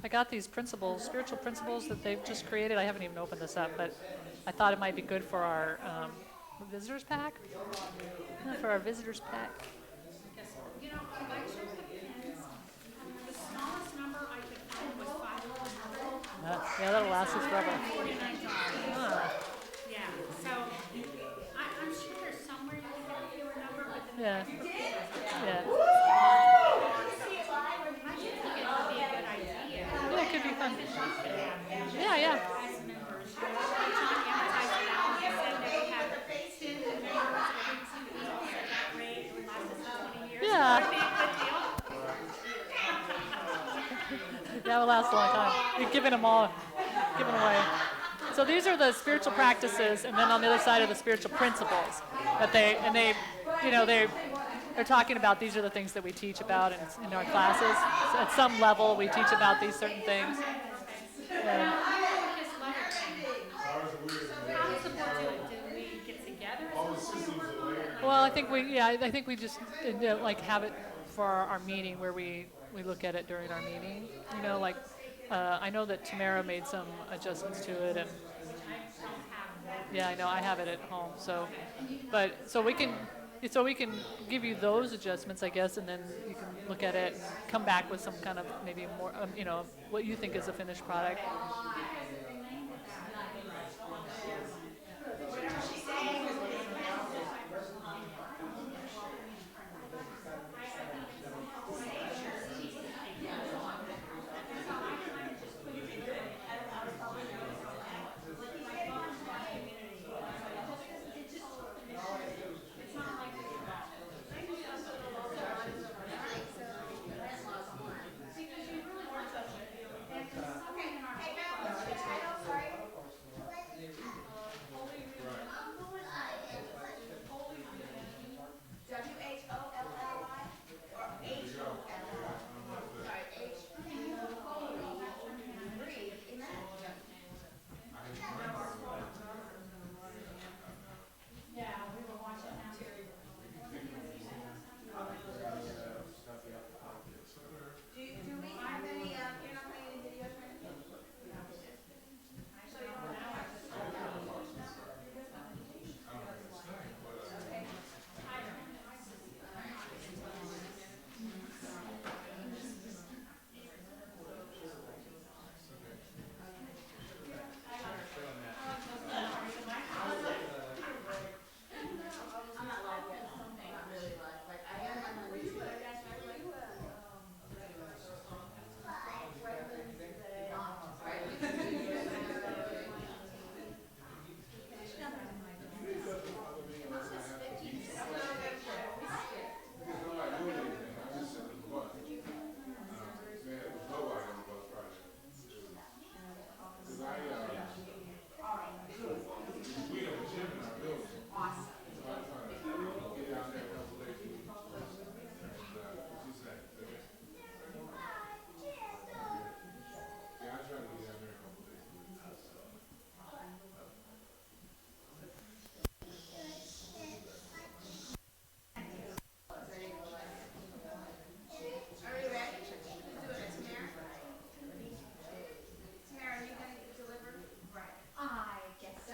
I got these principles, spiritual principles that they've just created. I haven't even opened this up, but I thought it might be good for our visitors pack. For our visitors pack. I checked the pins. The smallest number I could find was 500. Yeah, that'll last us forever. $49. Ah, Yeah, so I'm sure there's somewhere you can get a fewer number, but then yeah, yeah. I just think it would be a good idea. Yeah, it could be fun. Like the shop could have Yeah, yeah. as members. John advertised it out and said that we have 10 members every 2 weeks at that rate. It would last us for 20 years. Yeah. Would be a good deal. That will last a long time. You're giving them all, giving away. So these are the spiritual practices, and then on the other side are the spiritual principles that they're talking about. These are the things that we teach about in our classes. So at some level, we teach about these certain things. And Just love it. So how does the board do it? Do we get together as a board and work on it? well, I think we just like have it for our meeting where we look at it during our meeting. I know that Tamara made some adjustments to it, and yeah, I know I have it at home. So we can give you those adjustments, I guess, and then you can look at it and come back with some kind of maybe more, what you think is a finished product. I guess so.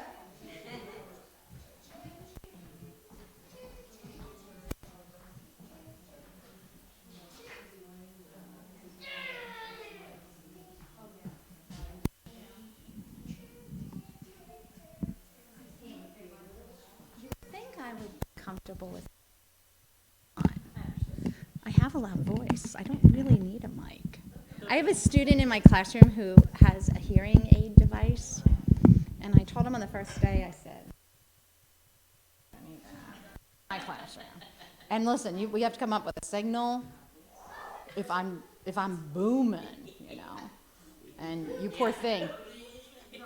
I think I would be comfortable with. I have a loud voice. I don't really need a mic. I have a student in my classroom who has a hearing aid device, and I told him on the first day, I said, I need my classroom. And listen, we have to come up with a signal if I'm booming, and you poor thing,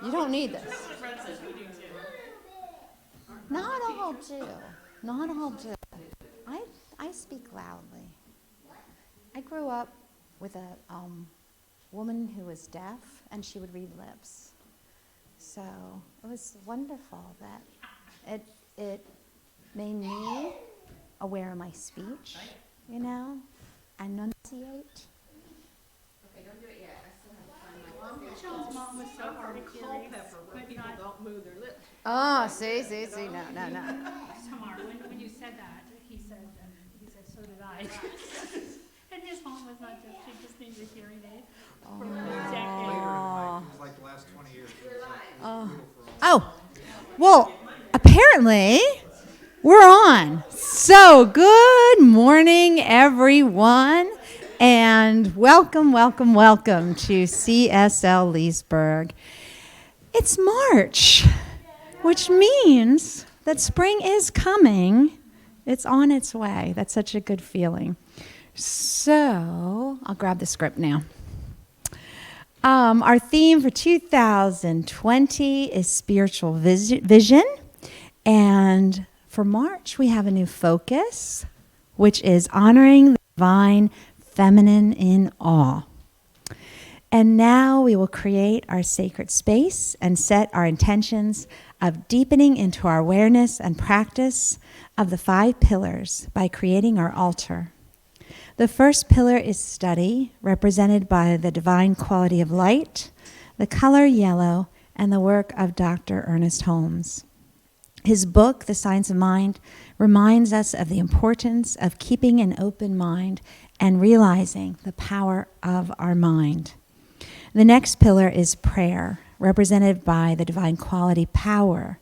you don't need this. Not all do. Not all do. I speak loudly. I grew up with a woman who was deaf, and she would read lips. So it was wonderful that it made me aware of my speech, enunciate. Okay, don't do it yet. I still have We're curious, but not Don't move their lips. Oh, see, no. Tamar. When you said that, he said, so did I. And his mom was not deaf, she just needed a hearing aid for decades. Later in life, it was like the last 20 years. It was like brutal for all. Oh, well, apparently we're on. So, good morning, everyone, and welcome to CSL Leesburg. It's March, which means that spring is coming. It's on its way. That's such a good feeling. So, I'll grab the script now. Our theme for 2020 is spiritual vision. And for March, we have a new focus, which is honoring the divine feminine in awe. And now we will create our sacred space and set our intentions of deepening into our awareness and practice of the 5 pillars by creating our altar. The first pillar is study, represented by the divine quality of light, the color yellow, and the work of Dr. Ernest Holmes. His book, The Science of Mind, reminds us of the importance of keeping an open mind and realizing the power of our mind. The next pillar is prayer, represented by the divine quality power,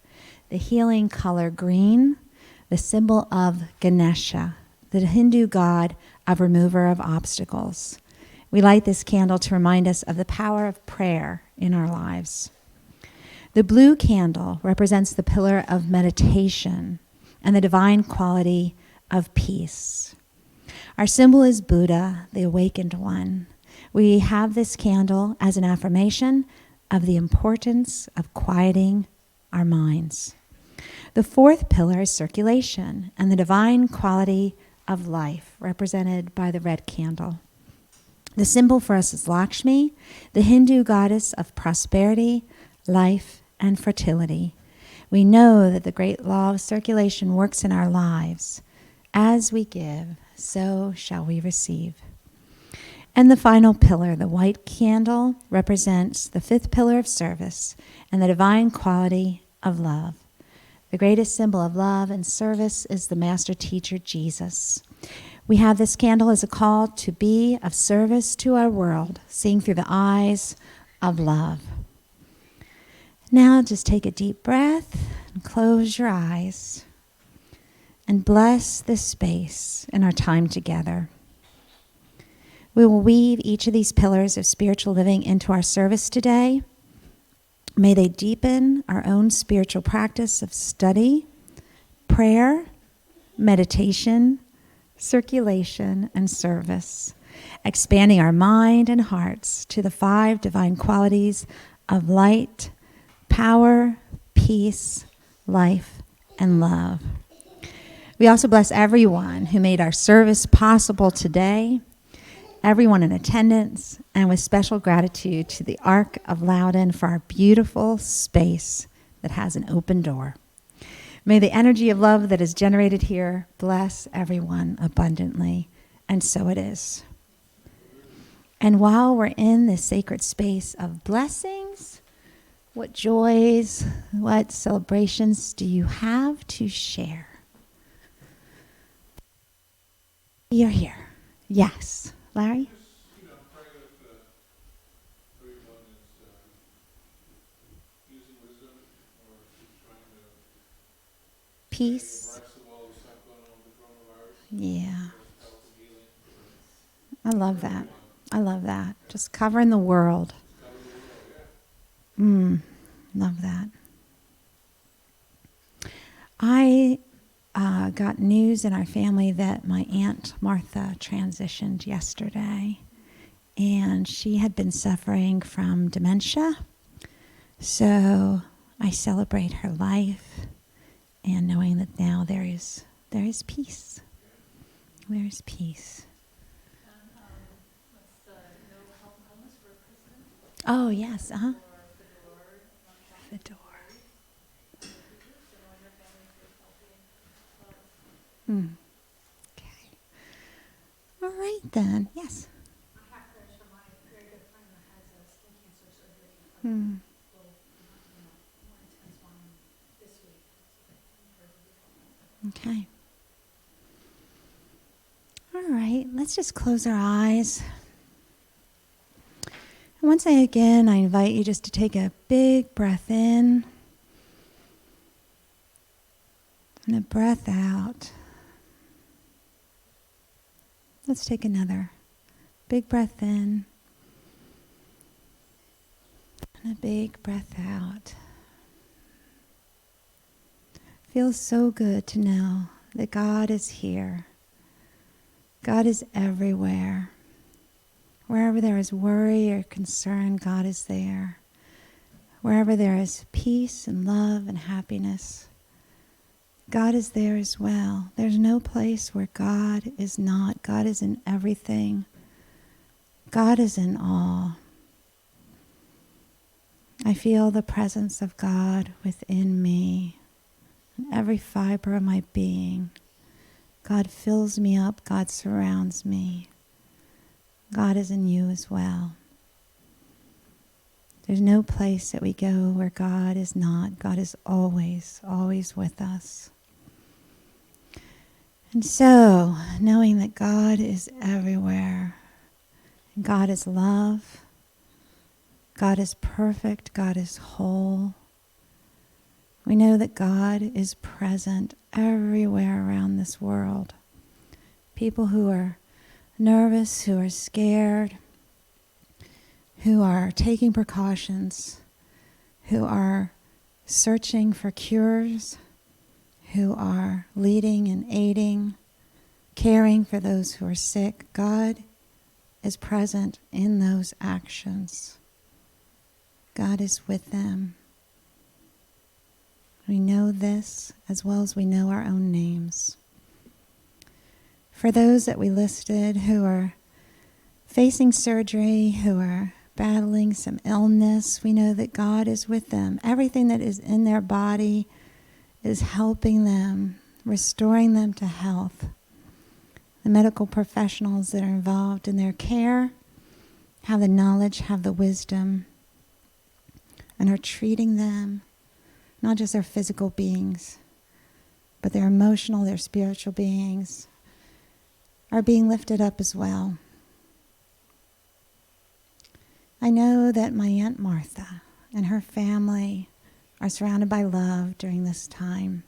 the healing color green, the symbol of Ganesha, the Hindu god of remover of obstacles. We light this candle to remind us of the power of prayer in our lives. The blue candle represents the pillar of meditation and the divine quality of peace. Our symbol is Buddha, the awakened one. We have this candle as an affirmation of the importance of quieting our minds. The fourth pillar is circulation and the divine quality of life, represented by the red candle. The symbol for us is Lakshmi, the Hindu goddess of prosperity, life, and fertility. We know that the great law of circulation works in our lives. As we give, so shall we receive. And the final pillar, the white candle, represents the 5th pillar of service and the divine quality of love. The greatest symbol of love and service is the master teacher, Jesus. We have this candle as a call to be of service to our world, seeing through the eyes of love. Now just take a deep breath and close your eyes and bless this space in our time together. We will weave each of these pillars of spiritual living into our service today. May they deepen our own spiritual practice of study, prayer, meditation, circulation, and service, expanding our mind and hearts to the 5 divine qualities of light, power, peace, life, and love. We also bless everyone who made our service possible today, everyone in attendance, and with special gratitude to the Ark of Loudon for our beautiful space that has an open door. May the energy of love that is generated here bless everyone abundantly, and so it is. And while we're in this sacred space of blessings, what joys, what celebrations do you have to share? You're here. Yes. Larry? Pray that everyone is using wisdom or is trying to Peace. rest of all the stuff going on with the coronavirus. Yeah. Health and healing. I love that. I love that. Just covering the world. Love that. I got news in our family that my Aunt Martha transitioned yesterday, and she had been suffering from dementia. So I celebrate her life and knowing that now there is peace. There is peace. Oh, yes. Fedor. Okay. All right, then. Yes. I have prayers for my very good friend that has a skin cancer surgery. Okay. All right, let's just close our eyes. And once again, I invite you just to take a big breath in and a breath out. Let's take another big breath in and a big breath out. Feels so good to know that God is here. God is everywhere. Wherever there is worry or concern, God is there. Wherever there is peace and love and happiness, God is there as well. There's no place where God is not. God is in everything. God is in all. I feel the presence of God within me, in every fiber of my being. God fills me up. God surrounds me. God is in you as well. There's no place that we go where God is not. God is always, always with us. And so, knowing that God is everywhere, and God is love, God is perfect, God is whole, we know that God is present everywhere around this world. People who are nervous, who are scared, who are taking precautions, who are searching for cures, who are leading and aiding, caring for those who are sick. God is present in those actions. God is with them. We know this as well as we know our own names. For those that we listed who are facing surgery, who are battling some illness, we know that God is with them. Everything that is in their body is helping them, restoring them to health. The medical professionals that are involved in their care have the knowledge, have the wisdom, and are treating them, not just their physical beings, but their emotional, their spiritual beings, are being lifted up as well. I know that my Aunt Martha and her family are surrounded by love during this time.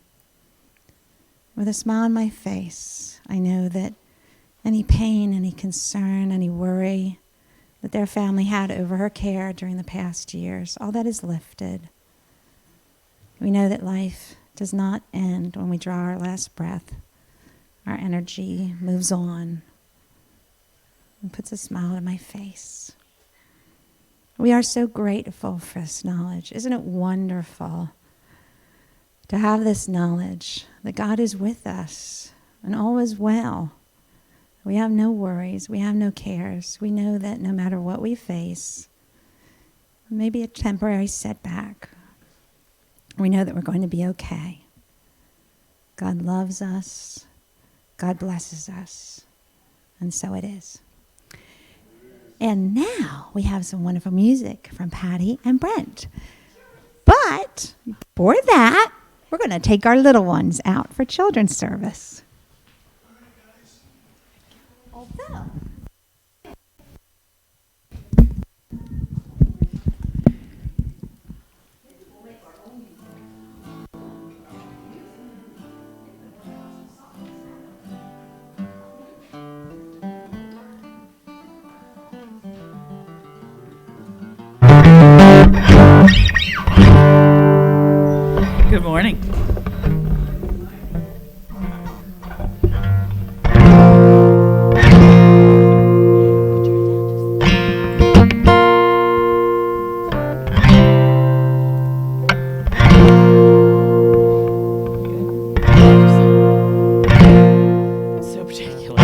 With a smile on my face, I know that any pain, any concern, any worry that their family had over her care during the past years, all that is lifted. We know that life does not end when we draw our last breath. Our energy moves on and puts a smile on my face. We are so grateful for this knowledge. Isn't it wonderful to have this knowledge that God is with us and all is well? We have no worries. We have no cares. We know that no matter what we face, maybe a temporary setback, we know that we're going to be okay. God loves us. God blesses us. And so it is. And now we have some wonderful music from Patty and Brent. But for that, we're going to take our little ones out for children's service. Although, Good morning. So particular.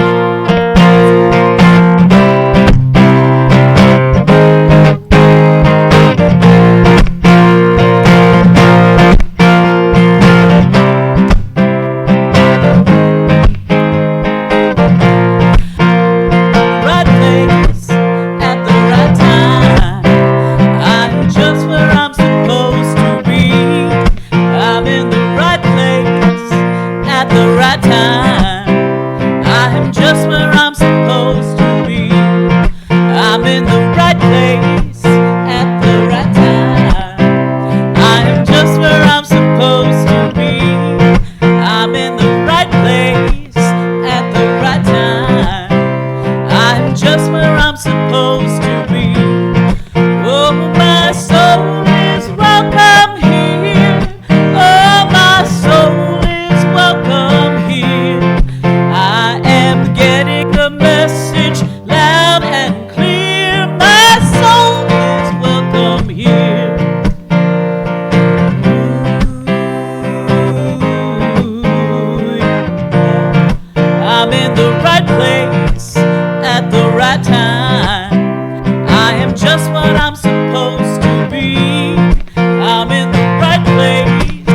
just what I'm supposed to be. I'm in the right place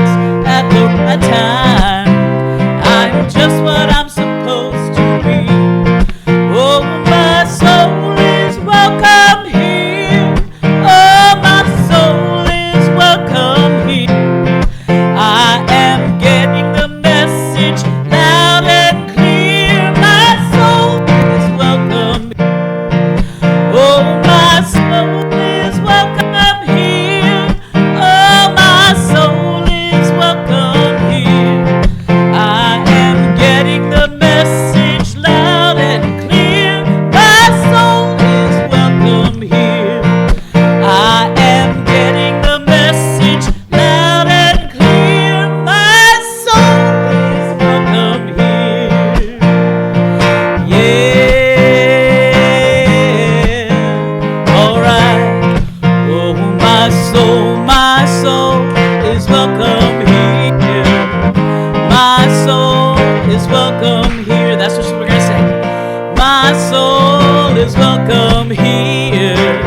at the right time. I'm just what I'm supposed to be. Oh, my soul is welcome here. Oh, my soul is welcome here. I am getting the message loud and clear. My soul is welcome. Oh, my soul is welcome here. Oh, my soul is welcome here. I am getting the message loud and clear. My soul is welcome here. I am getting the message loud and clear. My soul is welcome here. Yeah. All right. Oh, my soul is welcome here. My soul is welcome here. That's what we're gonna say. My soul is welcome here.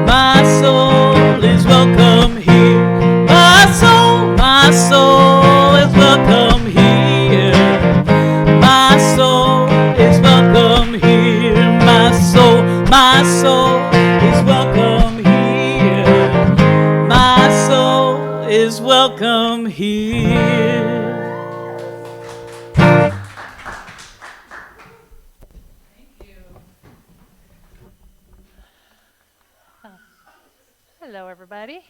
My soul is welcome here. My soul is welcome here. My soul is welcome here. My soul is welcome here. My soul is welcome here. Hello, everybody.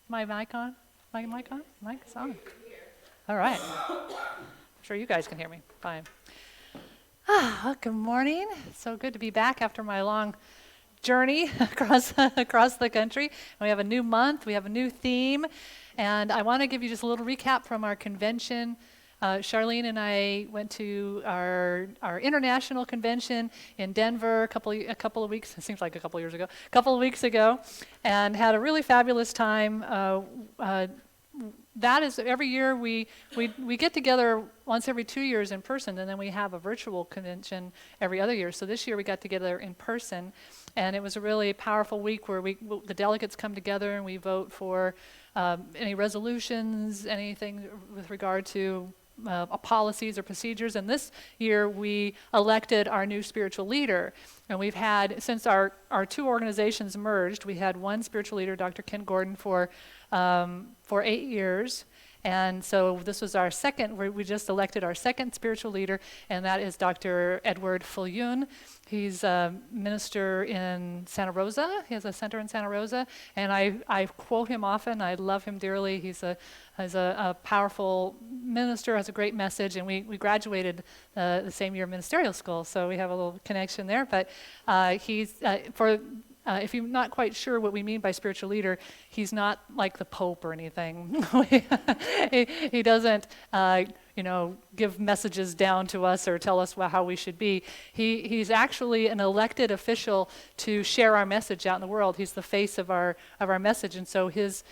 My mic on? My mic on? Mic's on. All right. I'm sure you guys can hear me. Fine. Good morning. So good to be back after my long journey across the country. And we have a new month. We have a new theme. And I want to give you just a little recap from our convention. Charlene and I went to our international convention in Denver a couple of weeks. It seems like a couple of weeks ago, and had a really fabulous time. That is every year we get together once every 2 years in person, and then we have a virtual convention every other year. So this year we got together in person, and it was a really powerful week where the delegates come together and we vote for any resolutions, anything with regard to policies or procedures. And this year we elected our new spiritual leader. And we've had, since our two organizations merged, we had one spiritual leader, Dr. Ken Gordon, for 8 years. And so this was our second, we just elected our second spiritual leader, and that is Dr. Edward Fulyun. He's a minister in Santa Rosa. He has a center in Santa Rosa, and I quote him often. I love him dearly. He's a powerful minister, has a great message, and we graduated the same year ministerial school, so we have a little connection there. But if you're not quite sure what we mean by spiritual leader, he's not like the Pope or anything. He doesn't, give messages down to us or tell us how we should be. He's actually an elected official to share our message out in the world. He's the face of our message, and so his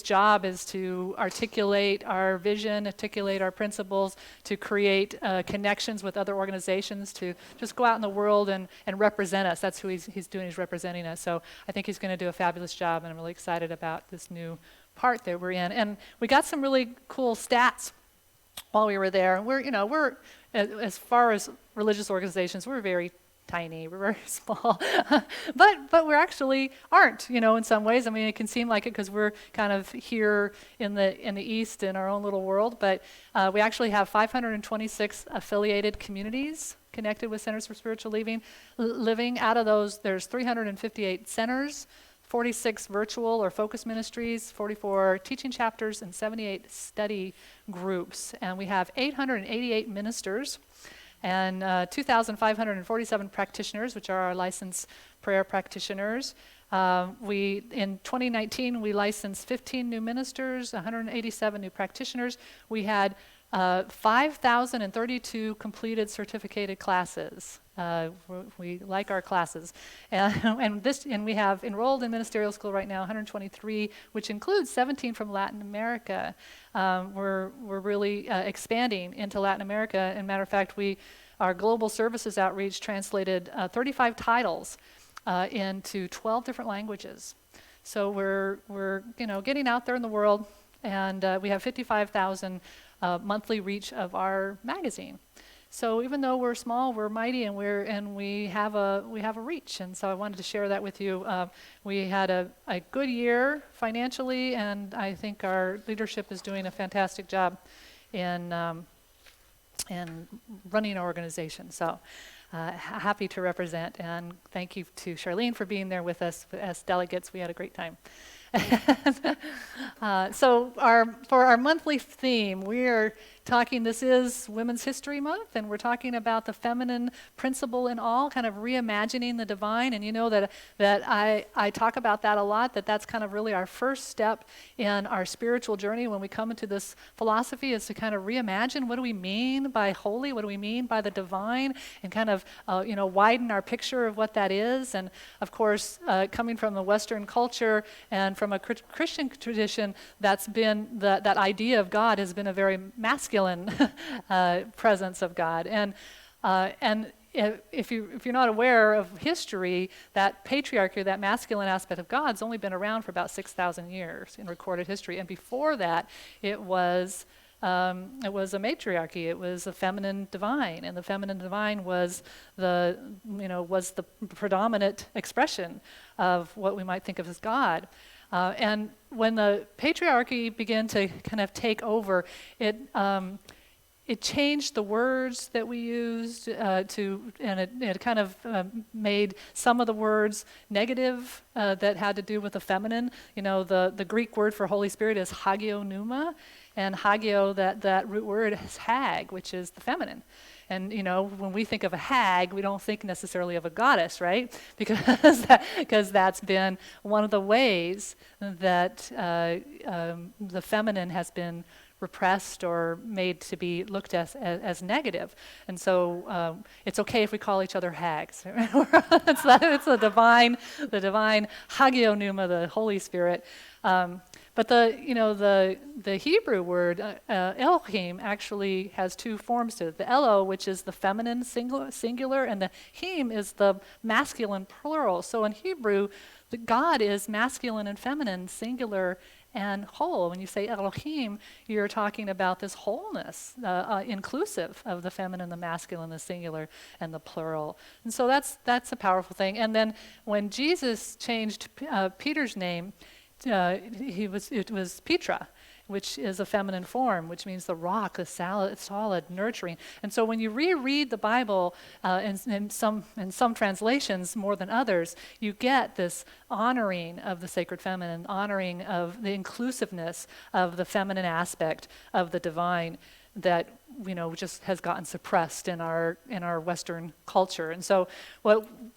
job is to articulate our vision, articulate our principles, to create connections with other organizations, to just go out in the world and represent us. That's who he's doing. He's representing us. So I think he's going to do a fabulous job, and I'm really excited about this new part that we're in. And we got some really cool stats while we were there. We're as far as religious organizations, we're very tiny, we're very small, but we actually aren't, in some ways. I mean, it can seem like it because we're kind of here in the East in our own little world, but we actually have 526 affiliated communities connected with Centers for Spiritual Living. Out of those, there's 358 centers, 46 virtual or focus ministries, 44 teaching chapters, and 78 study groups. And we have 888 ministers and 2,547 practitioners, which are our licensed prayer practitioners. In 2019, we licensed 15 new ministers, 187 new practitioners. We had 5,032 completed certificated classes. We like our classes. And we have enrolled in ministerial school right now 123, which includes 17 from Latin America. We're really expanding into Latin America. As a matter of fact, our global services outreach translated 35 titles into 12 different languages. So we're getting out there in the world, and we have 55,000 monthly reach of our magazine. So even though we're small, we're mighty, and we have a reach. And so I wanted to share that with you. We had a good year financially, and I think our leadership is doing a fantastic job in running our organization. So happy to represent, and thank you to Charlene for being there with us as delegates. We had a great time. So for our monthly theme, we are talking, this is Women's History Month, and we're talking about the feminine principle in all, kind of reimagining the divine. And you know that I talk about that a lot, that's kind of really our first step in our spiritual journey when we come into this philosophy, is to kind of reimagine what do we mean by holy, what do we mean by the divine, and kind of widen our picture of what that is. And of course, coming from the Western culture and from a Christian tradition, that's been that idea of God has been a very masculine presence of God. And if you're not aware of history, that patriarchy, that masculine aspect of God's only been around for about 6,000 years in recorded history. And before that, it was a matriarchy. It was a feminine divine, and the feminine divine was the predominant expression of what we might think of as God. And when the patriarchy began to kind of take over, it changed the words that we used and it kind of made some of the words negative that had to do with the feminine. The Greek word for Holy Spirit is hagio pneuma, and hagio, that root word is hag, which is the feminine. And when we think of a hag, we don't think necessarily of a goddess, right? Because that's been one of the ways that the feminine has been repressed or made to be looked at as negative. And so it's okay if we call each other hags. It's the divine hagio pneuma, the Holy Spirit. But the Hebrew word Elohim actually has two forms to it. The Elo, which is the feminine singular, and the Him is the masculine plural. So in Hebrew, the God is masculine and feminine, singular and whole. When you say Elohim, you're talking about this wholeness, inclusive of the feminine, the masculine, the singular, and the plural. And so that's a powerful thing. And then when Jesus changed Peter's name, it was Petra, which is a feminine form, which means the rock, the solid, nurturing. And so when you reread the Bible, in some translations more than others, you get this honoring of the sacred feminine, honoring of the inclusiveness of the feminine aspect of the divine that just has gotten suppressed in our Western culture. And so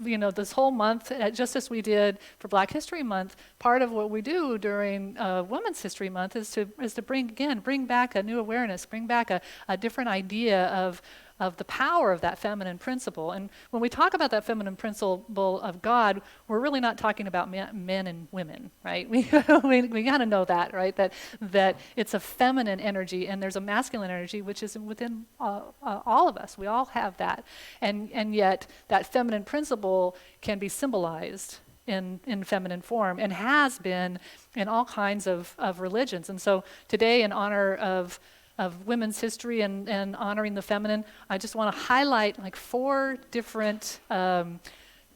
this whole month, just as we did for Black History Month, part of what we do during Women's History Month is to bring back a new awareness, bring back a different idea of the power of that feminine principle. And when we talk about that feminine principle of God, we're really not talking about men and women, right? We got to know that, right? That it's a feminine energy and there's a masculine energy which is within all of us. We all have that. And yet that feminine principle can be symbolized in feminine form and has been in all kinds of religions. And so today, in honor of women's history and honoring the feminine, I just want to highlight like 4 different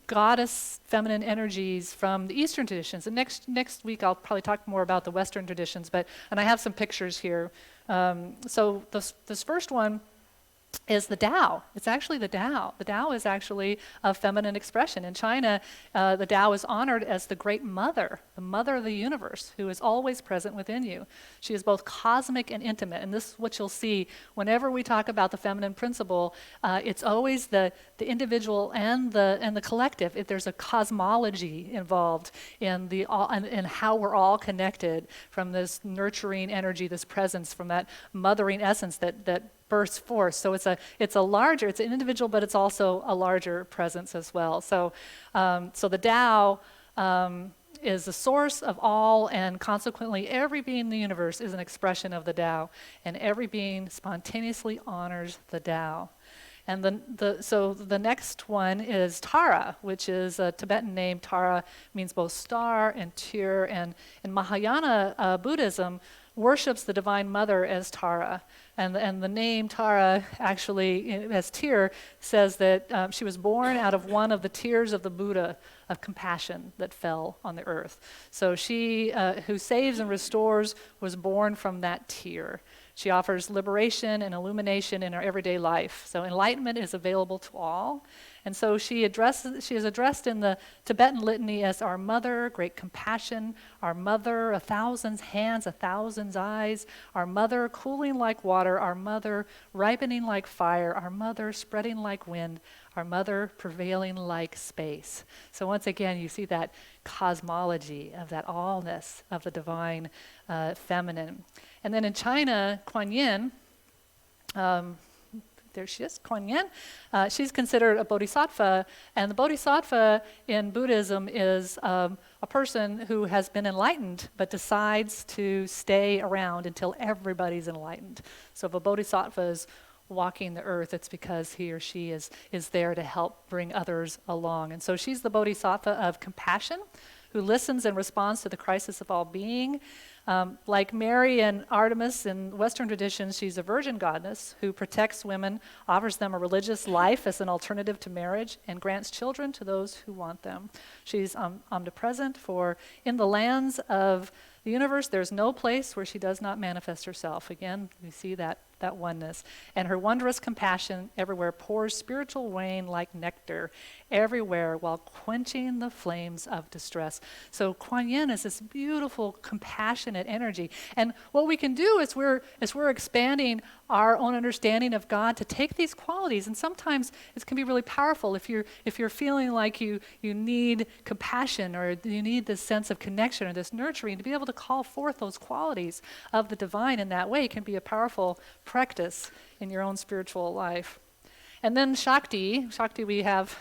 goddess feminine energies from the Eastern traditions. And next week I'll probably talk more about the Western traditions, and I have some pictures here. So this first one is the Tao. It's actually the Tao. The Tao is actually a feminine expression. In China, the Tao is honored as the great mother, the mother of the universe, who is always present within you. She is both cosmic and intimate, and this is what you'll see whenever we talk about the feminine principle. It's always the individual and the collective. There's a cosmology involved in how we're all connected from this nurturing energy, this presence, from that mothering essence that bursts forth. So it's an individual, but it's also a larger presence as well. So the Tao is the source of all, and consequently every being in the universe is an expression of the Tao, and every being spontaneously honors the Tao. And so the next one is Tara, which is a Tibetan name. Tara means both star and tear. And in Mahayana Buddhism, worships the Divine Mother as Tara. And the name Tara, actually, as tear, says that she was born out of one of the tears of the Buddha of compassion that fell on the earth. So she, who saves and restores, was born from that tear. She offers liberation and illumination in our everyday life. So enlightenment is available to all. And so she is addressed in the Tibetan litany as our mother, great compassion, our mother, 1,000 hands, 1,000 eyes, our mother, cooling like water, our mother, ripening like fire, our mother, spreading like wind, our mother, prevailing like space. So once again, you see that cosmology of that allness of the divine feminine. And then in China, Kuan Yin, there she is, Kuan Yin. She's considered a bodhisattva, and the bodhisattva in Buddhism is a person who has been enlightened but decides to stay around until everybody's enlightened. So if a bodhisattva is walking the earth, it's because he or she is there to help bring others along. And so she's the bodhisattva of compassion, who listens and responds to the crisis of all being. Like Mary and Artemis in Western traditions, she's a virgin goddess who protects women, offers them a religious life as an alternative to marriage, and grants children to those who want them. She's omnipresent, for in the lands of the universe, there's no place where she does not manifest herself. Again, we see that oneness. And her wondrous compassion everywhere pours spiritual rain like nectar everywhere while quenching the flames of distress. So Kuan Yin is this beautiful, compassionate energy. And what we can do is we're expanding our own understanding of God to take these qualities, and sometimes it can be really powerful if you're feeling like you need compassion, or you need this sense of connection or this nurturing, to be able to call forth those qualities of the divine in that way can be a powerful practice in your own spiritual life. And then Shakti we have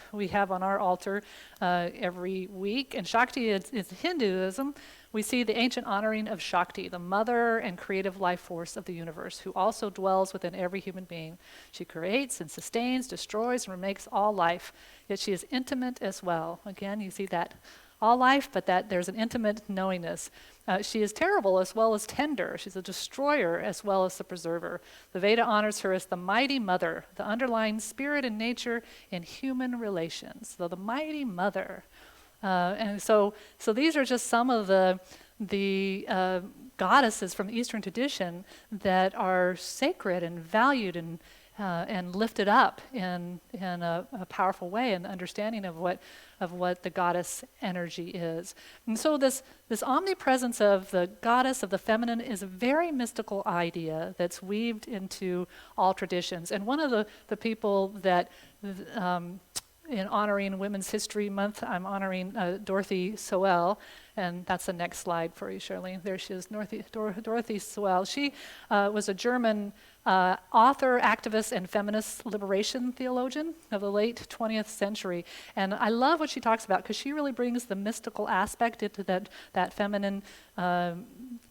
on our altar every week. And Shakti is Hinduism. We see the ancient honoring of Shakti, the mother and creative life force of the universe, who also dwells within every human being. She creates and sustains, destroys, and remakes all life, yet she is intimate as well. Again, you see that all life, but that there's an intimate knowingness. She is terrible as well as tender. She's a destroyer as well as the preserver. The Veda honors her as the mighty mother, the underlying spirit and nature in human relations. So the mighty mother. And so these are just some of the goddesses from the Eastern tradition that are sacred and valued and lifted up in a powerful way, in the understanding of what the goddess energy is. And so this omnipresence of the goddess of the feminine is a very mystical idea that's weaved into all traditions. And one of the people that in honoring Women's History Month, I'm honoring Dorothy Sowell, and that's the next slide for you, Charlene. There she is, Dorothy Sowell. She was a German author, activist, and feminist liberation theologian of the late 20th century. And I love what she talks about, because she really brings the mystical aspect into that feminine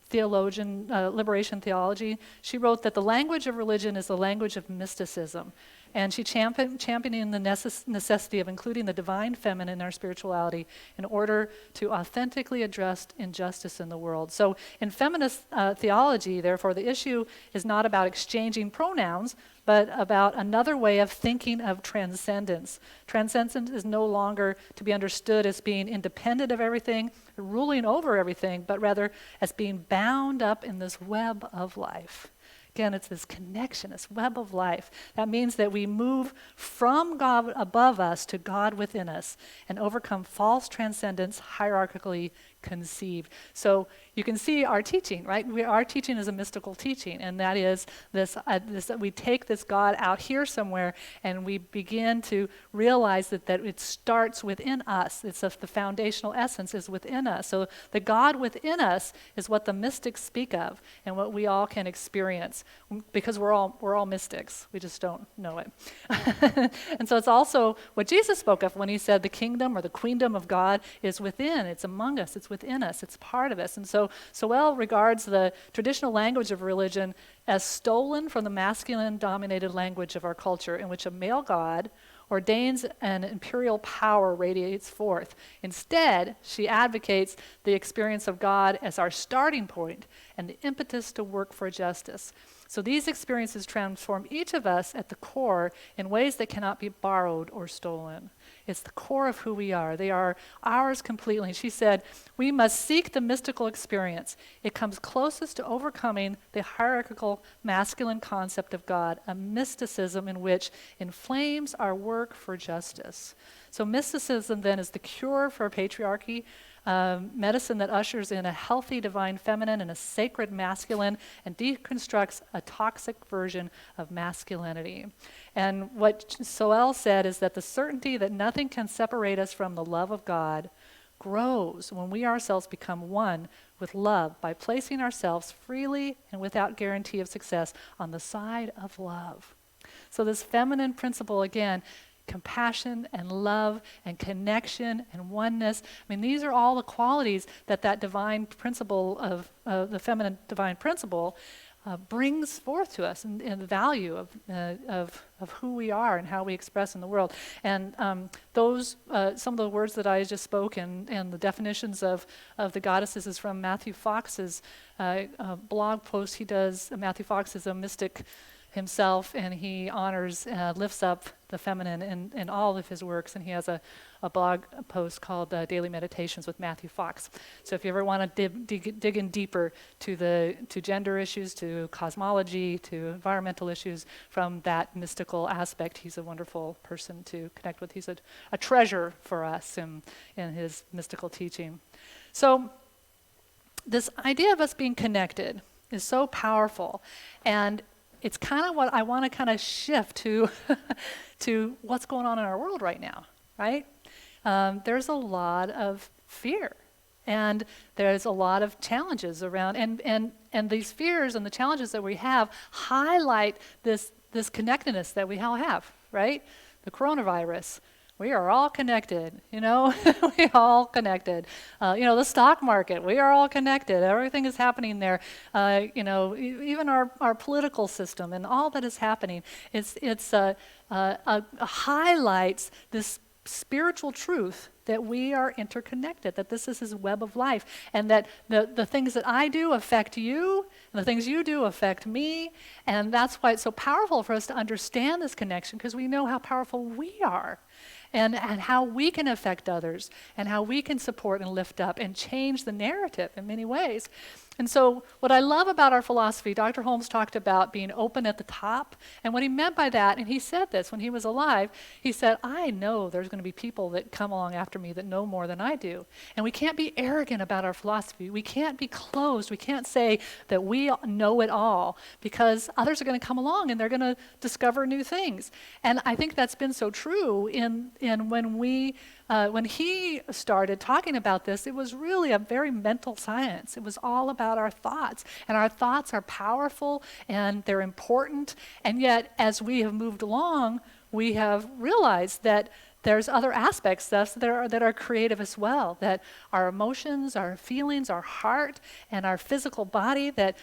theologian, liberation theology. She wrote that the language of religion is the language of mysticism. And she championing the necessity of including the divine feminine in our spirituality in order to authentically address injustice in the world. So in feminist theology, therefore, the issue is not about exchanging pronouns, but about another way of thinking of transcendence. Transcendence is no longer to be understood as being independent of everything, ruling over everything, but rather as being bound up in this web of life. Again, it's this connection, this web of life. That means that we move from God above us to God within us and overcome false transcendence hierarchically conceived. So you can see our teaching, right? Our teaching is a mystical teaching, and that is this we take this God out here somewhere, and we begin to realize that it starts within us. It's the foundational essence is within us. So the God within us is what the mystics speak of and what we all can experience. mystics, because we're all mystics. We just don't know it. And so it's also what Jesus spoke of when he said the kingdom or the queendom of God is within, it's among us, it's within us, it's part of us. And so Soel regards the traditional language of religion as stolen from the masculine-dominated language of our culture, in which a male god ordains an imperial power radiates forth. Instead, she advocates the experience of God as our starting point and the impetus to work for justice. So these experiences transform each of us at the core in ways that cannot be borrowed or stolen. It's the core of who we are. They are ours completely. She said, we must seek the mystical experience. It comes closest to overcoming the hierarchical masculine concept of God, a mysticism in which inflames our work for justice. So mysticism then is the cure for patriarchy, medicine that ushers in a healthy divine feminine and a sacred masculine and deconstructs a toxic version of masculinity. And what Soel said is that the certainty that nothing can separate us from the love of God grows when we ourselves become one with love by placing ourselves freely and without guarantee of success on the side of love. So this feminine principle, again, compassion and love and connection and oneness. I mean, these are all the qualities that divine principle of the feminine divine principle brings forth to us, and the value of who we are and how we express in the world. And those some of the words that I just spoke and the definitions of the goddesses is from Matthew Fox's blog post. He does. Matthew Fox is a mystic himself, and he honors, lifts up the feminine in all of his works, and he has a blog post called Daily Meditations with Matthew Fox. So if you ever want to dig in deeper to gender issues, to cosmology, to environmental issues from that mystical aspect, he's a wonderful person to connect with. He's a treasure for us in his mystical teaching. So this idea of us being connected is so powerful, and it's kind of what I want to kind of shift to to what's going on in our world right now, right? There's a lot of fear, and there's a lot of challenges around, and these fears and the challenges that we have highlight this connectedness that we all have, right? The coronavirus. We are all connected, we're all connected. The stock market, we are all connected. Everything is happening there. Even our political system and all that is happening, it's highlights this spiritual truth that we are interconnected, that this is his web of life, and that the things that I do affect you, and the things you do affect me, and that's why it's so powerful for us to understand this connection, because we know how powerful we are. And how we can affect others, and how we can support and lift up and change the narrative in many ways. And so what I love about our philosophy, Dr. Holmes talked about being open at the top, and what he meant by that, and he said this when he was alive, he said, I know there's going to be people that come along after me that know more than I do. And we can't be arrogant about our philosophy. We can't be closed. We can't say that we know it all, because others are going to come along and they're going to discover new things. And I think that's been so true in when he started talking about this, it was really a very mental science. It was all about our thoughts, and our thoughts are powerful and they're important, and yet as we have moved along, we have realized that there's other aspects of us that are creative as well, that our emotions, our feelings, our heart, and our physical body that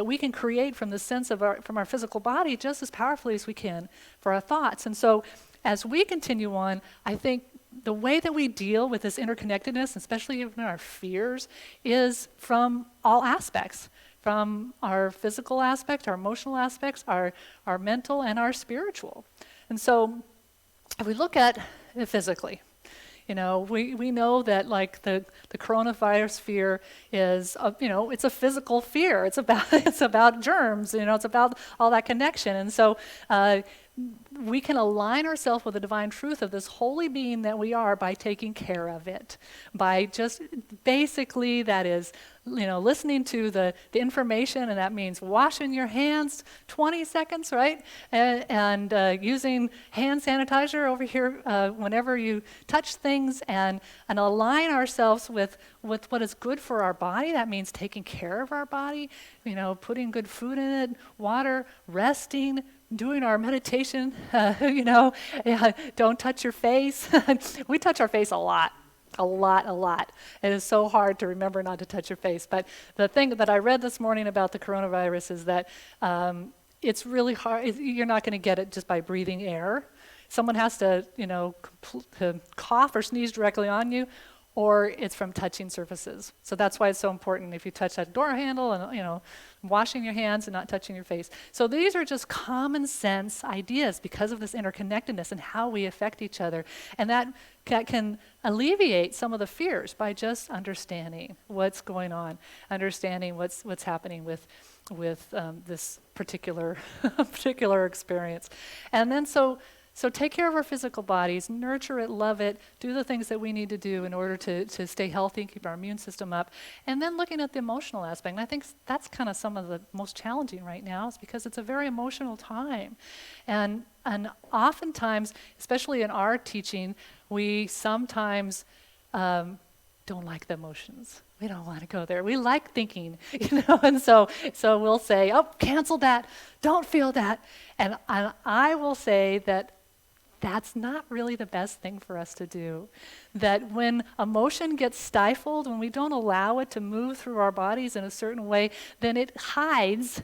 we can create from the sense of from our physical body just as powerfully as we can for our thoughts. And so as we continue on, I think the way that we deal with this interconnectedness, especially even our fears, is from all aspects, from our physical aspect, our emotional aspects, our mental, and our spiritual. And so if we look at it physically, we know that like the coronavirus fear is, it's a physical fear. It's about germs. It's about all that connection. And so we can align ourselves with the divine truth of this holy being that we are by taking care of it, by just basically, that is, listening to the information, and that means washing your hands 20 seconds, right? And using hand sanitizer over here whenever you touch things, and align ourselves with what is good for our body. That means taking care of our body, putting good food in it, water, resting, doing our meditation, don't touch your face. We touch our face a lot. It is so hard to remember not to touch your face. But the thing that I read this morning about the coronavirus is that it's really hard. You're not going to get it just by breathing air. Someone has to, to cough or sneeze directly on you, or it's from touching surfaces. So that's why it's so important if you touch that door handle and, washing your hands and not touching your face. So these are just common sense ideas because of this interconnectedness and how we affect each other. And that can alleviate some of the fears by just understanding what's going on, understanding what's happening with this particular experience. And then so take care of our physical bodies, nurture it, love it, do the things that we need to do in order to stay healthy and keep our immune system up. And then looking at the emotional aspect. And I think that's kind of some of the most challenging right now, is because it's a very emotional time. And oftentimes, especially in our teaching, we sometimes don't like the emotions. We don't want to go there. We like thinking, and so we'll say, oh, cancel that, don't feel that. And I will say that that's not really the best thing for us to do. That when emotion gets stifled, when we don't allow it to move through our bodies in a certain way, then it hides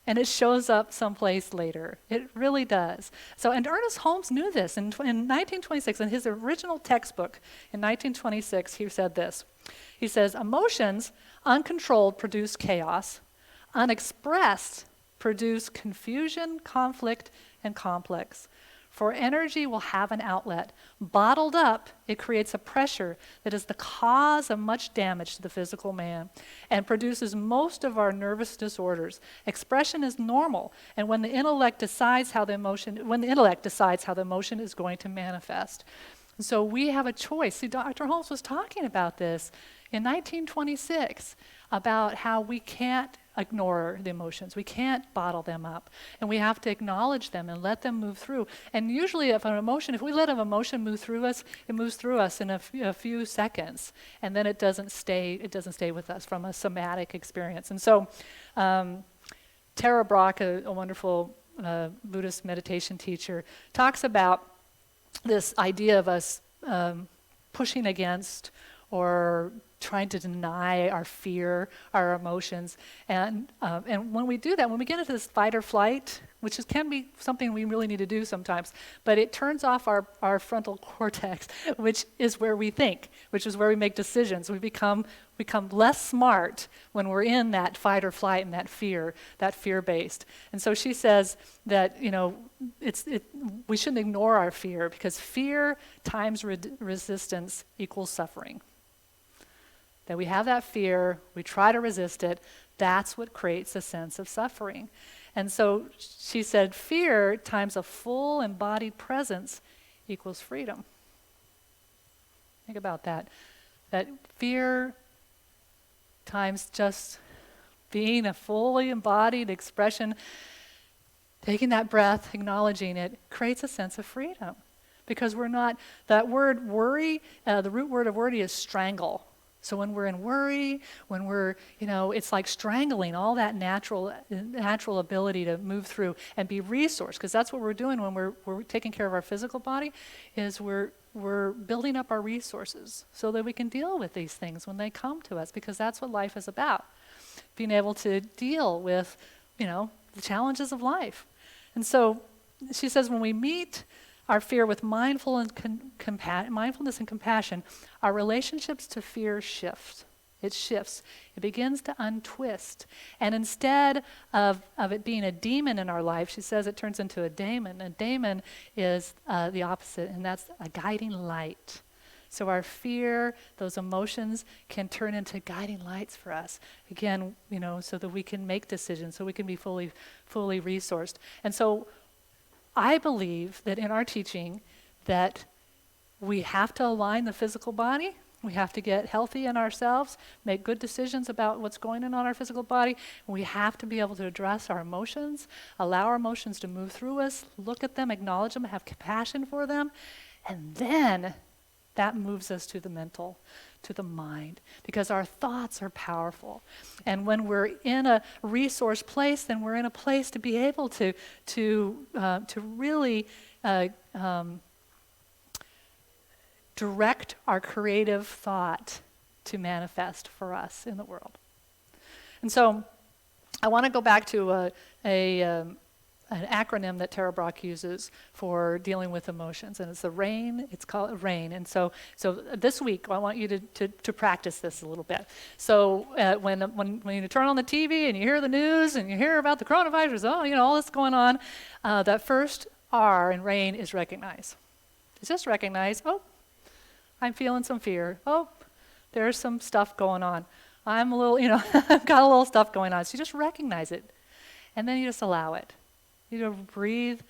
and it shows up someplace later. It really does. So, and Ernest Holmes knew this. In 1926, in his original textbook, in 1926, he said this. He says, emotions, uncontrolled, produce chaos. Unexpressed, produce confusion, conflict, and complex. For energy will have an outlet. Bottled up, it creates a pressure that is the cause of much damage to the physical man and produces most of our nervous disorders. Expression is normal, and when the intellect decides how the emotion is going to manifest. And so we have a choice. See, Dr. Holmes was talking about this in 1926, about how we can't ignore the emotions. We can't bottle them up. And we have to acknowledge them and let them move through. And usually if we let an emotion move through us, it moves through us in a few seconds. And then it doesn't stay with us from a somatic experience. And so Tara Brach, a wonderful Buddhist meditation teacher, talks about this idea of us pushing against or trying to deny our fear, our emotions. And when we do that, when we get into this fight or flight, which can be something we really need to do sometimes, but it turns off our frontal cortex, which is where we think, which is where we make decisions. We become less smart when we're in that fight or flight and that fear-based. And so she says that, we shouldn't ignore our fear, because fear times resistance equals suffering. That we have that fear, we try to resist it, that's what creates a sense of suffering. And so she said, fear times a full embodied presence equals freedom. Think about that. That fear times just being a fully embodied expression, taking that breath, acknowledging it, creates a sense of freedom. Because we're not, that word worry, the root word of worry is strangle. So when we're in worry, when we're, it's like strangling all that natural ability to move through and be resourced, because that's what we're doing when we're taking care of our physical body, is we're building up our resources so that we can deal with these things when they come to us, because that's what life is about. Being able to deal with, the challenges of life. And so she says, when we meet our fear with mindfulness and compassion, our relationships to fear shift. It shifts. It begins to untwist. And instead of it being a demon in our life, she says it turns into a daemon. A daemon is the opposite, and that's a guiding light. So our fear, those emotions, can turn into guiding lights for us. Again, so that we can make decisions, so we can be fully resourced. And so I believe that in our teaching that we have to align the physical body. We have to get healthy in ourselves, make good decisions about what's going on our physical body. We have to be able to address our emotions, allow our emotions to move through us, look at them, acknowledge them, have compassion for them. And then that moves us to the mental, to the mind, because our thoughts are powerful. And when we're in a resource place, then we're in a place to be able to really direct our creative thought to manifest for us in the world. And so I want to go back to an acronym that Tara Brach uses for dealing with emotions, and it's the RAIN. It's called RAIN. And so this week I want you to practice this a little bit. So when you turn on the TV and you hear the news and you hear about the coronavirus, all this going on, that first R in RAIN is recognize. It's just recognize, I'm feeling some fear. There's some stuff going on. I'm a little, I've got a little stuff going on. So you just recognize it. And then you just allow it. You breathe,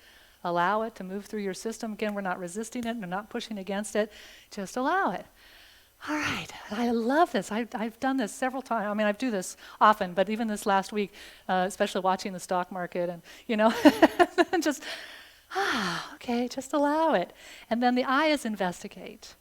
allow it to move through your system. Again, we're not resisting it, we're not pushing against it. Just allow it. All right, I love this. I've done this several times. I mean, I do this often, but even this last week, especially watching the stock market and, just, okay, just allow it. And then the I is investigate.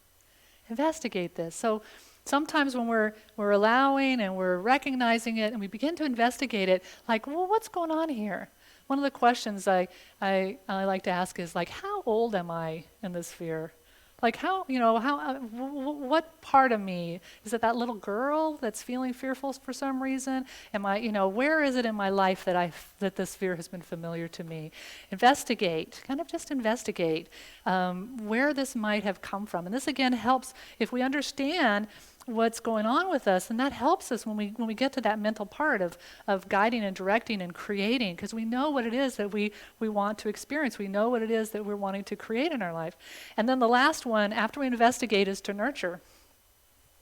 Investigate this. So sometimes when we're allowing and we're recognizing it and we begin to investigate it, like, well, what's going on here? One of the questions I like to ask is like, how old am I in this fear? Like what part of me? Is it that little girl that's feeling fearful for some reason? Am I, where is it in my life that this fear has been familiar to me? Investigate, kind of just investigate where this might have come from. And this again helps if we understand what's going on with us, and that helps us when we get to that mental part of guiding and directing and creating, because we know what it is that we want to experience. We know what it is that we're wanting to create in our life. And then the last one, after we investigate, is to nurture.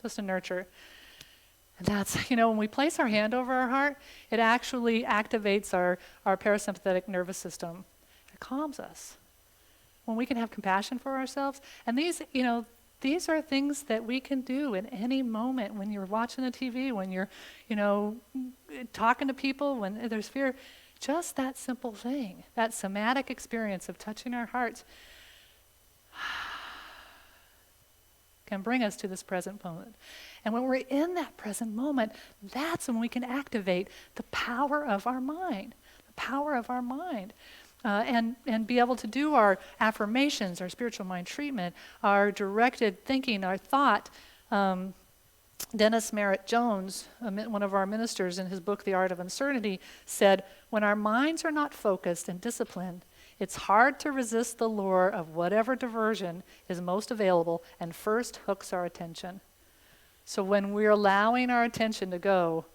Just to nurture. And that's, when we place our hand over our heart, it actually activates our parasympathetic nervous system. It calms us. When we can have compassion for ourselves, and these are things that we can do in any moment when you're watching the TV, when you're, talking to people, when there's fear. Just that simple thing, that somatic experience of touching our hearts can bring us to this present moment. And when we're in that present moment, that's when we can activate the power of our mind, the power of our mind. And be able to do our affirmations, our spiritual mind treatment, our directed thinking, our thought. Dennis Merritt Jones, one of our ministers in his book, The Art of Uncertainty, said, when our minds are not focused and disciplined, it's hard to resist the lure of whatever diversion is most available and first hooks our attention. So when we're allowing our attention to go,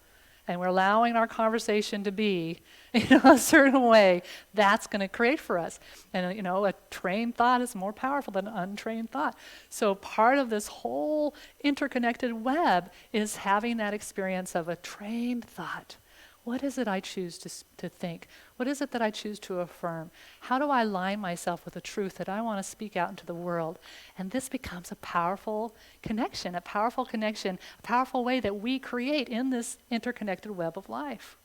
and we're allowing our conversation to be a certain way, that's going to create for us. And a trained thought is more powerful than an untrained thought. So part of this whole interconnected web is having that experience of a trained thought. What is it I choose to think? What is it that I choose to affirm? How do I align myself with the truth that I want to speak out into the world? And this becomes a powerful connection, a powerful way that we create in this interconnected web of life.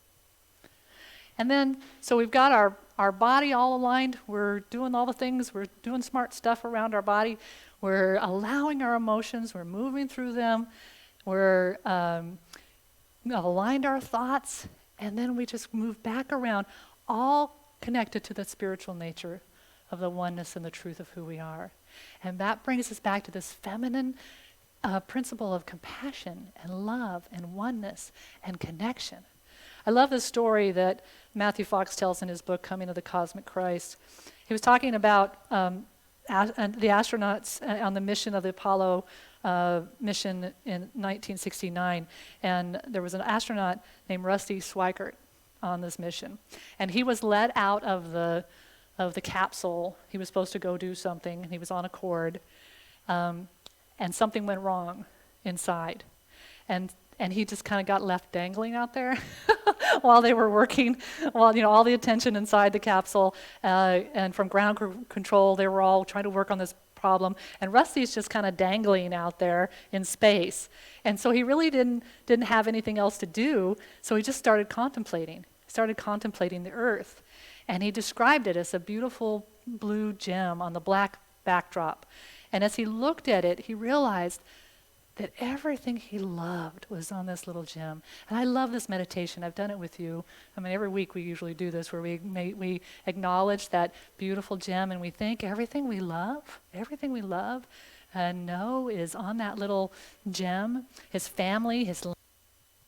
And then, so we've got our body all aligned. We're doing all the things. We're doing smart stuff around our body. We're allowing our emotions. We're moving through them. We're aligned our thoughts. And then we just move back around, all connected to the spiritual nature of the oneness and the truth of who we are. And that brings us back to this feminine principle of compassion and love and oneness and connection. I love the story that Matthew Fox tells in his book, Coming of the Cosmic Christ. He was talking about the astronauts on the mission of the Apollo mission in 1969, and there was an astronaut named Rusty Schweickart on this mission, and he was let out of the capsule. He was supposed to go do something, and he was on a cord, and something went wrong inside, and he just kind of got left dangling out there while they were working, while, all the attention inside the capsule, and from ground control, they were all trying to work on this problem, and Rusty's just kind of dangling out there in space. And so he really didn't have anything else to do, so he just started contemplating the Earth. And he described it as a beautiful blue gem on the black backdrop. And as he looked at it, he realized that everything he loved was on this little gem. And I love this meditation. I've done it with you. I mean, every week we usually do this where we acknowledge that beautiful gem and we think everything we love and know is on that little gem. His family, his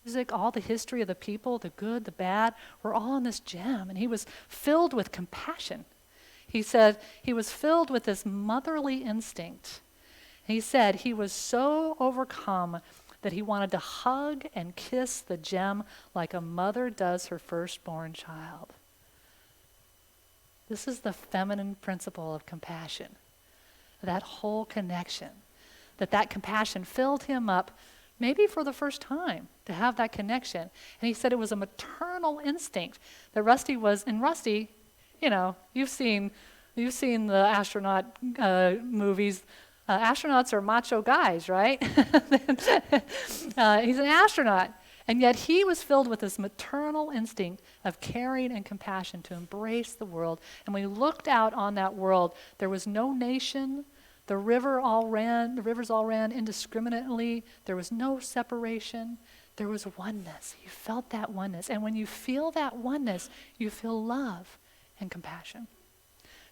music, all the history of the people, the good, the bad, were all on this gem. And he was filled with compassion. He said he was filled with this motherly instinct. He said he was so overcome that he wanted to hug and kiss the gem like a mother does her firstborn child. This is the feminine principle of compassion. That whole connection. That compassion filled him up, maybe for the first time, to have that connection. And he said it was a maternal instinct that Rusty was, and Rusty, you've seen the astronaut movies. Astronauts are macho guys, right? He's an astronaut. And yet he was filled with this maternal instinct of caring and compassion to embrace the world. And when he looked out on that world, there was no nation. The rivers all ran indiscriminately. There was no separation. There was oneness. You felt that oneness. And when you feel that oneness, you feel love and compassion.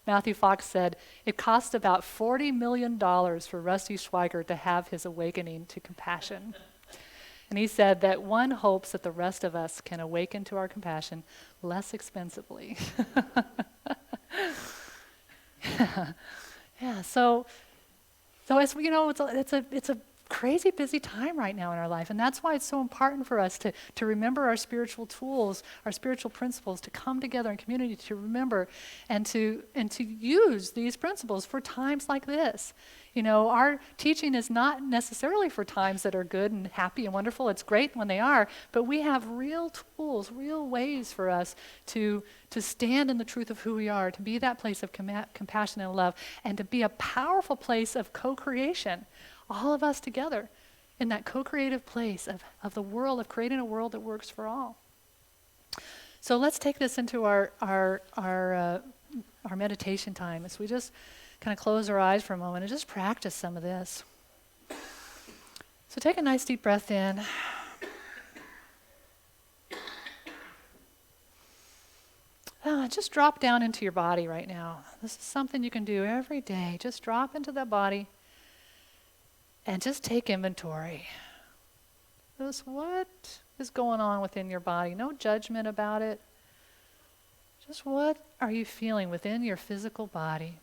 Matthew Fox said, it cost about $40 million for Rusty Schweiger to have his awakening to compassion. And he said that one hopes that the rest of us can awaken to our compassion less expensively. Yeah, so as we, it's a crazy busy time right now in our life, and that's why it's so important for us to remember our spiritual tools, our spiritual principles, to come together in community to remember and to use these principles for times like this. Our teaching is not necessarily for times that are good and happy and wonderful. It's great when they are, but we have real tools, real ways for us to stand in the truth of who we are, to be that place of compassion and love, and to be a powerful place of co-creation. All of us together in that co-creative place of the world, of creating a world that works for all. So let's take this into our meditation time as we just kind of close our eyes for a moment and just practice some of this. So take a nice deep breath in. Just drop down into your body right now. This is something you can do every day. Just drop into that body. And just take inventory. Just what is going on within your body? No judgment about it. Just what are you feeling within your physical body?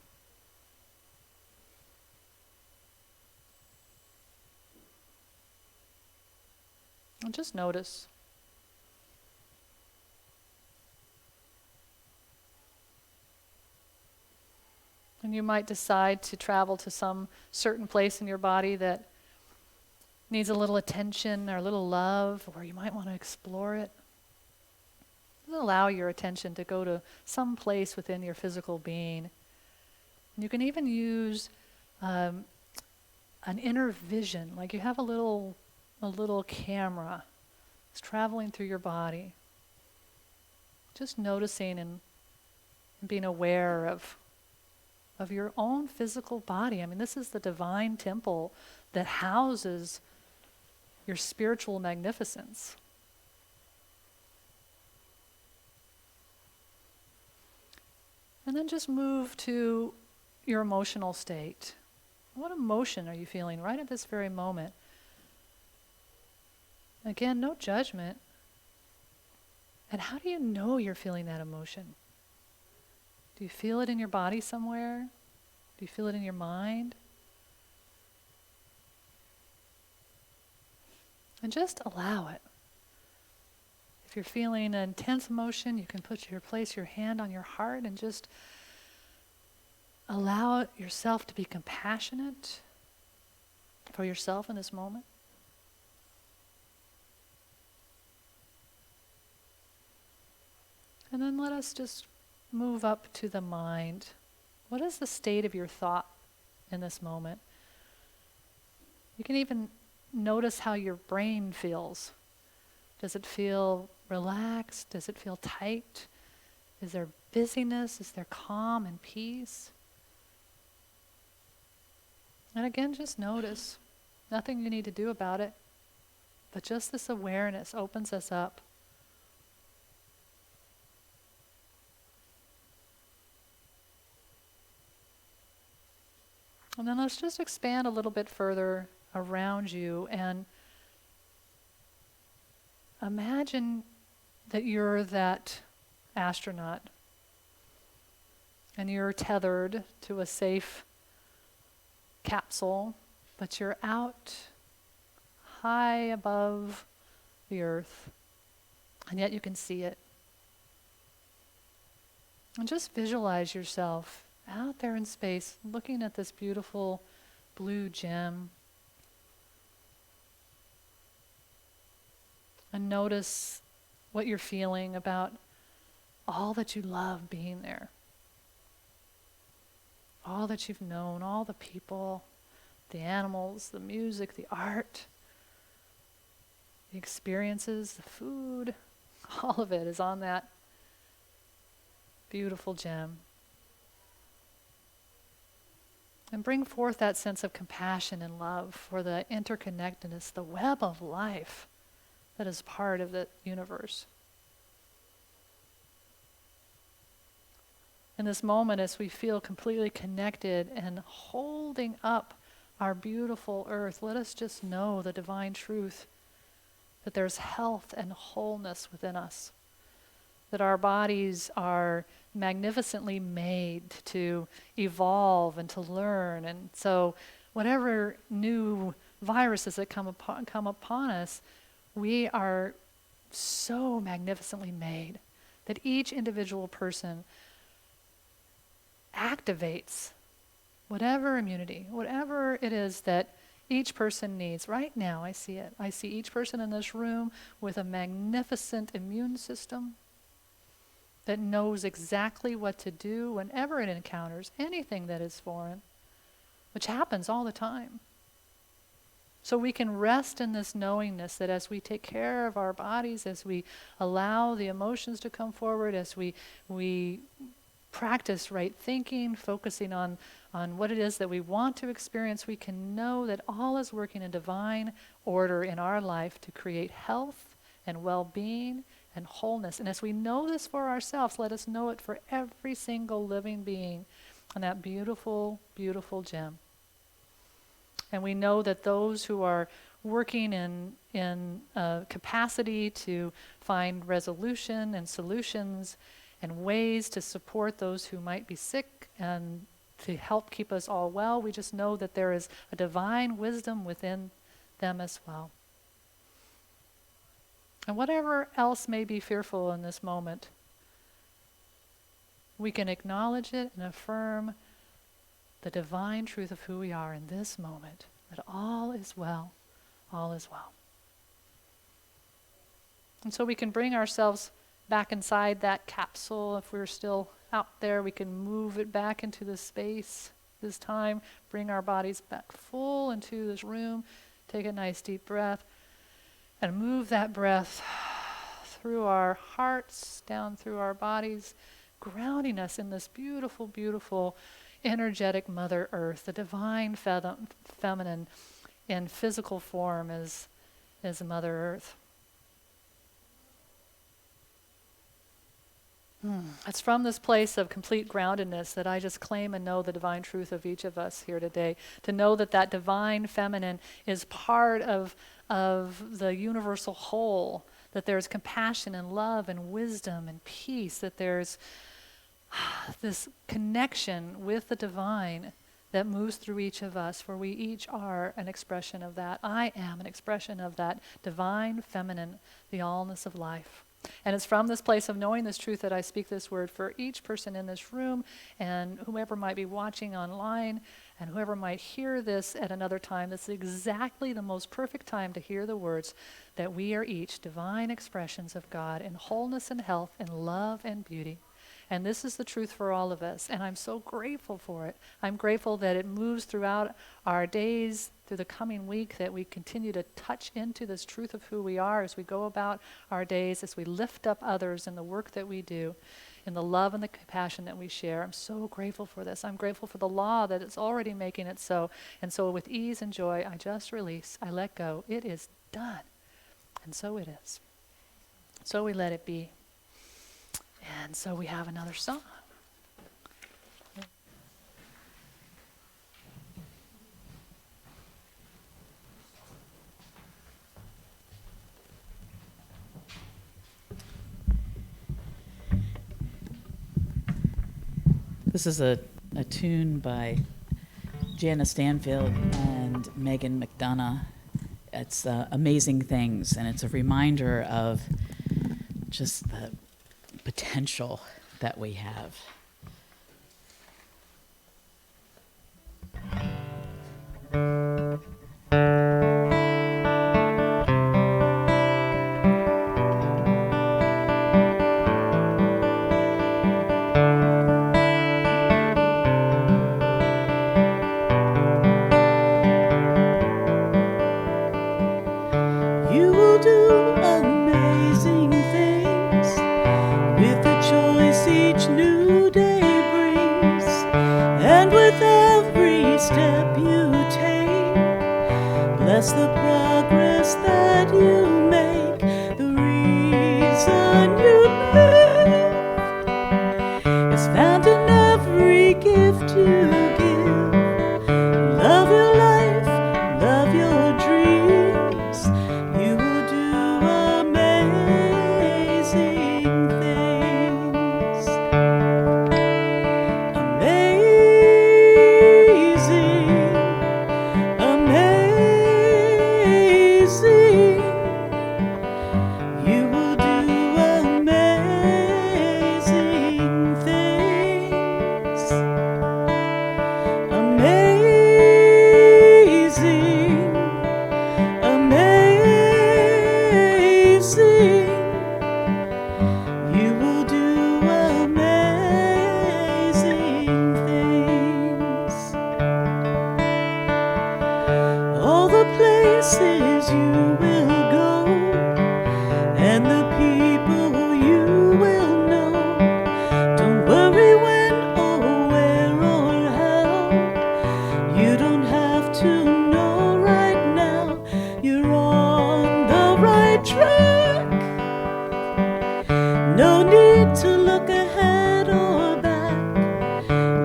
And just notice. And you might decide to travel to some certain place in your body that needs a little attention or a little love, or you might want to explore it. Just allow your attention to go to some place within your physical being. And you can even use an inner vision, like you have a little camera that's traveling through your body. Just noticing and being aware of your own physical body. I mean, this is the divine temple that houses your spiritual magnificence. And then just move to your emotional state. What emotion are you feeling right at this very moment? Again, no judgment. And how do you know you're feeling that emotion? Do you feel it in your body somewhere? Do you feel it in your mind? And just allow it. If you're feeling an intense emotion, you can place your hand on your heart and just allow yourself to be compassionate for yourself in this moment. And then let us just move up to the mind. What is the state of your thought in this moment? You can even notice how your brain feels. Does it feel relaxed? Does it feel tight? Is there busyness? Is there calm and peace? And again, just notice. Nothing you need to do about it. But just this awareness opens us up. And then let's just expand a little bit further around you and imagine that you're that astronaut and you're tethered to a safe capsule, but you're out high above the earth, and yet you can see it. And just visualize yourself out there in space, looking at this beautiful blue gem. And notice what you're feeling about all that you love being there. All that you've known, all the people, the animals, the music, the art, the experiences, the food, all of it is on that beautiful gem. And bring forth that sense of compassion and love for the interconnectedness, the web of life that is part of the universe. In this moment, as we feel completely connected and holding up our beautiful earth, let us just know the divine truth that there's health and wholeness within us, that our bodies are magnificently made to evolve and to learn. And so whatever new viruses that come upon us, we are so magnificently made that each individual person activates whatever immunity, whatever it is that each person needs. Right now, I see it. I see each person in this room with a magnificent immune system that knows exactly what to do whenever it encounters anything that is foreign, which happens all the time. So we can rest in this knowingness that as we take care of our bodies, as we allow the emotions to come forward, as we practice right thinking, focusing on what it is that we want to experience, we can know that all is working in divine order in our life to create health and well-being and wholeness. And as we know this for ourselves, let us know it for every single living being on that beautiful, beautiful gem. And we know that those who are working in capacity to find resolution and solutions and ways to support those who might be sick and to help keep us all well, we just know that there is a divine wisdom within them as well. And whatever else may be fearful in this moment, we can acknowledge it and affirm the divine truth of who we are in this moment, that all is well, all is well. And so we can bring ourselves back inside that capsule. If we're still out there, we can move it back into the space this time, bring our bodies back full into this room, take a nice deep breath, and move that breath through our hearts, down through our bodies, grounding us in this beautiful, beautiful, energetic Mother Earth, the divine feminine in physical form is Mother Earth. It's from this place of complete groundedness that I just claim and know the divine truth of each of us here today. To know that that divine feminine is part of the universal whole, that there's compassion and love and wisdom and peace, that there's this connection with the divine that moves through each of us, for we each are an expression of that. I am an expression of that divine feminine, the allness of life. And it's from this place of knowing this truth that I speak this word for each person in this room and whoever might be watching online And whoever might hear this at another time, this is exactly the most perfect time to hear the words that we are each divine expressions of God in wholeness and health, in love and beauty. And this is the truth for all of us, and I'm so grateful for it. I'm grateful that it moves throughout our days, through the coming week, that we continue to touch into this truth of who we are as we go about our days, as we lift up others in the work that we do, in the love and the compassion that we share. I'm so grateful for this. I'm grateful for the law that it's already making it so. And so with ease and joy, I just release, I let go. It is done. And so it is. So we let it be. And so we have another song. This is a tune by Jana Stanfield and Megan McDonough. It's Amazing Things, and it's a reminder of just the potential that we have. You will do amazing things with the choice each new day brings, and with every step you take, bless the progress that you make, the reason you live is found in every gift you give. Love your life, love your dreams. You will do amazing things. Amazing, amazing. You will do amazing things. Amazing, amazing. You will do amazing things. All the places you will go, and the people you will know. Don't worry when or where or how. You don't have to know right now. You're on the right track. No need to look ahead or back.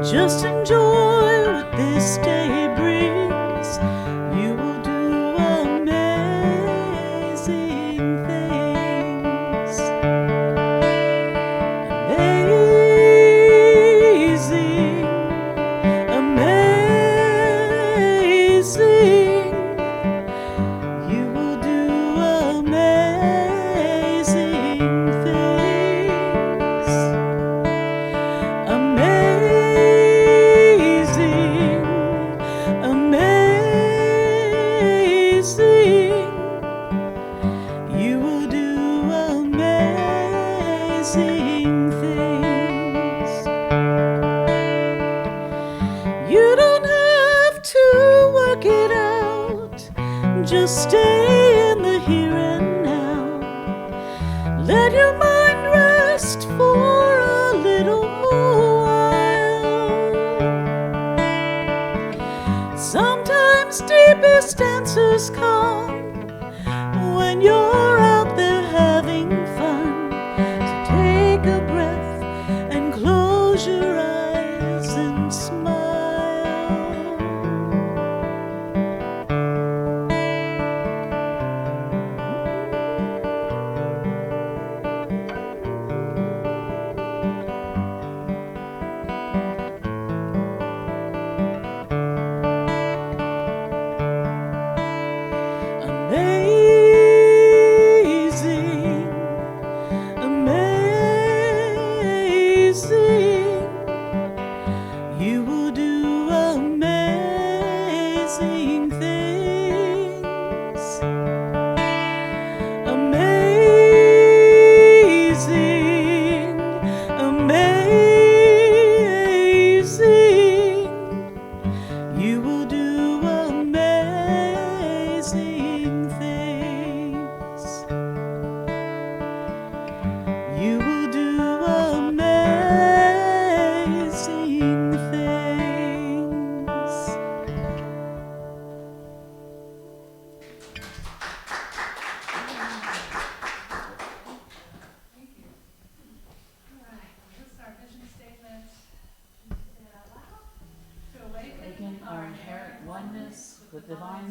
Just enjoy what this day brings. You will do amazing things. Amazing, amazing. You will do amazing things. Amazing, amazing. You will do amazing things. You don't have to work it out. Just stay in the here and now. Let your mind rest for a little while. Sometimes deepest answers come when you're out there having fun. So take a breath and close your eyes and smile.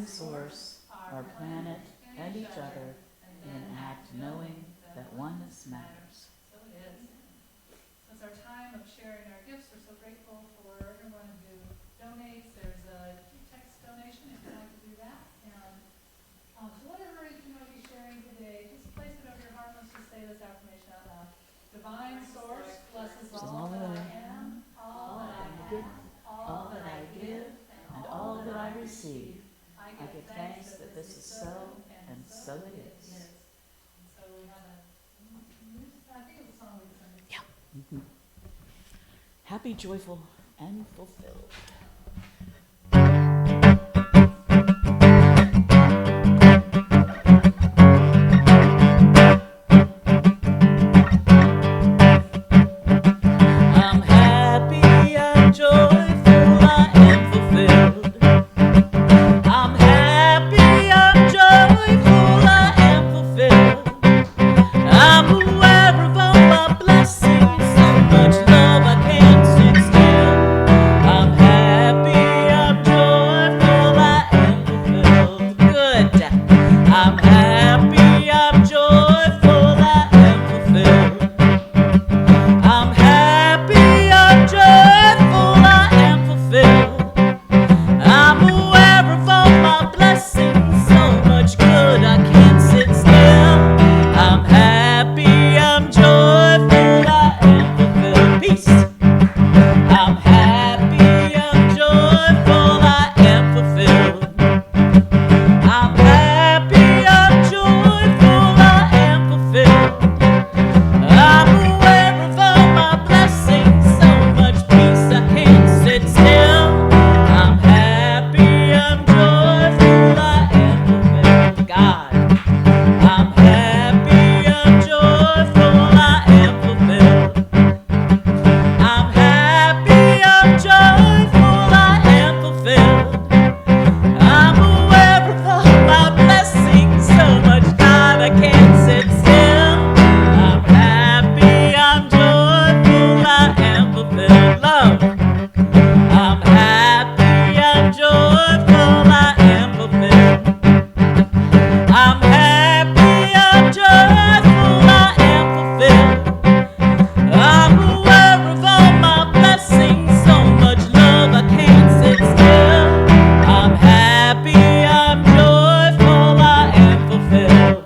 divine source, our planet, and each other in an act knowing that oneness matters. So it is. So it's our time of sharing our gifts. We're so grateful for everyone who donates. There's a text donation if you'd like to do that. And whatever you might be sharing today, just place it over your heart. Let's just say this affirmation out loud. Divine source blesses all that I am, all that I have, all that I give, and all that I receive. I give thanks that this is so, and so it is. So we have I think it's a song we can sing. Happy, joyful, and fulfilled. I'm happy, I'm joyful, I am fulfilled. I'm happy, I'm joyful, I am fulfilled. I'm aware of all my blessings, so much love I can't sit still. I'm happy, I'm joyful, I am fulfilled. Good. I'm happy, I'm joyful, I am fulfilled. I'm happy, I'm joyful, I am fulfilled. I'm aware of all my blessings, so much good I can't sit still. I'm happy, I'm joyful, I am fulfilled. Peace. I'm happy, I'm joyful, I am fulfilled. I'm happy, I'm joyful, I am fulfilled. I'm aware of all my blessings, so much peace I can't sit still. I'm happy, I'm joyful, I am fulfilled. God. I'm happy, I'm joyful, I am fulfilled. I'm happy, I'm joyful, I am fulfilled. I'm aware of all my blessings, so much God I can't sit still. I'm happy, I'm joyful, I am fulfilled. Love. I'm happy, I'm joyful, I am fulfilled. I'm happy, I'm joyful, I am fulfilled. I'm aware of all my blessings, so much love I can't sit still. I'm happy, I'm joyful, I am fulfilled.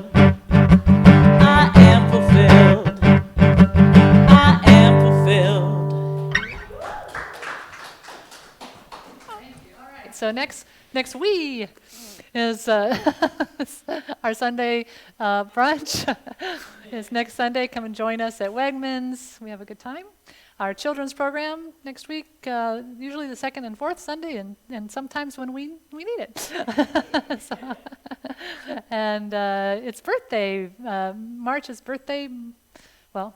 I am fulfilled. I am fulfilled. So next week is our Sunday brunch. Is next Sunday. Come and join us at Wegmans. We have a good time. Our children's program next week, usually the second and fourth Sunday, and sometimes when we need it. So, and it's birthday. March's birthday. Well,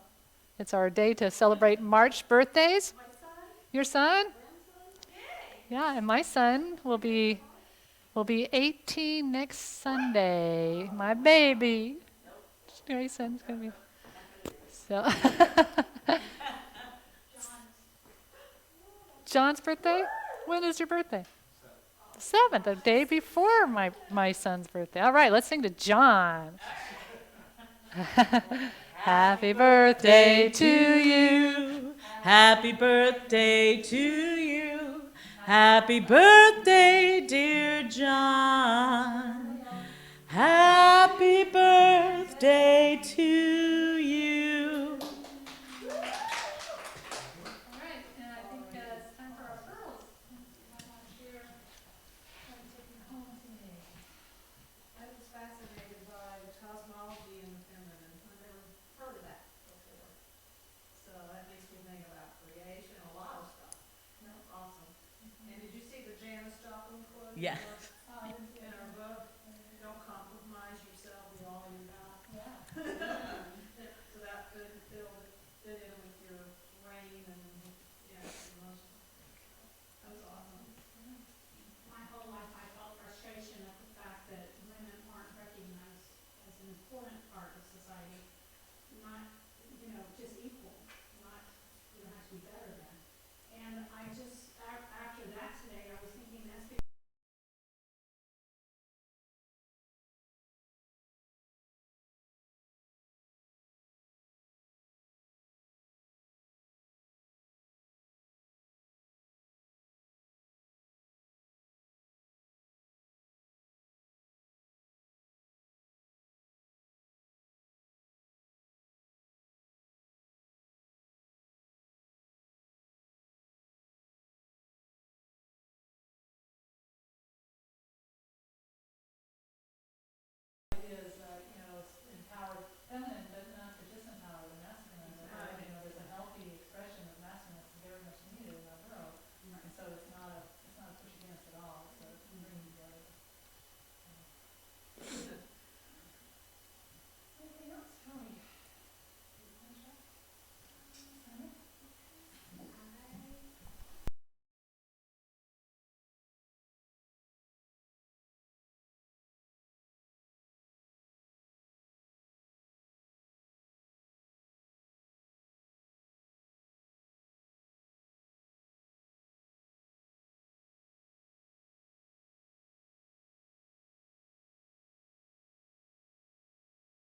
it's our day to celebrate March birthdays. Your son? Yeah, and my son will be 18 next Sunday. My baby. Grayson's gonna be. So. John's birthday? When is your birthday? The 7th, the day before my son's birthday. All right, let's sing to John. Happy birthday to you. Happy birthday to you. Happy birthday, dear John. Happy birthday to you. All right, and I think it's time for our girls. I want to share how to take you home today. I was fascinated by the cosmology in the feminine. I've never heard of that before. So that makes me think about creation, a lot of stuff. That's awesome. And did you see the Janis Joplin quote? Yeah.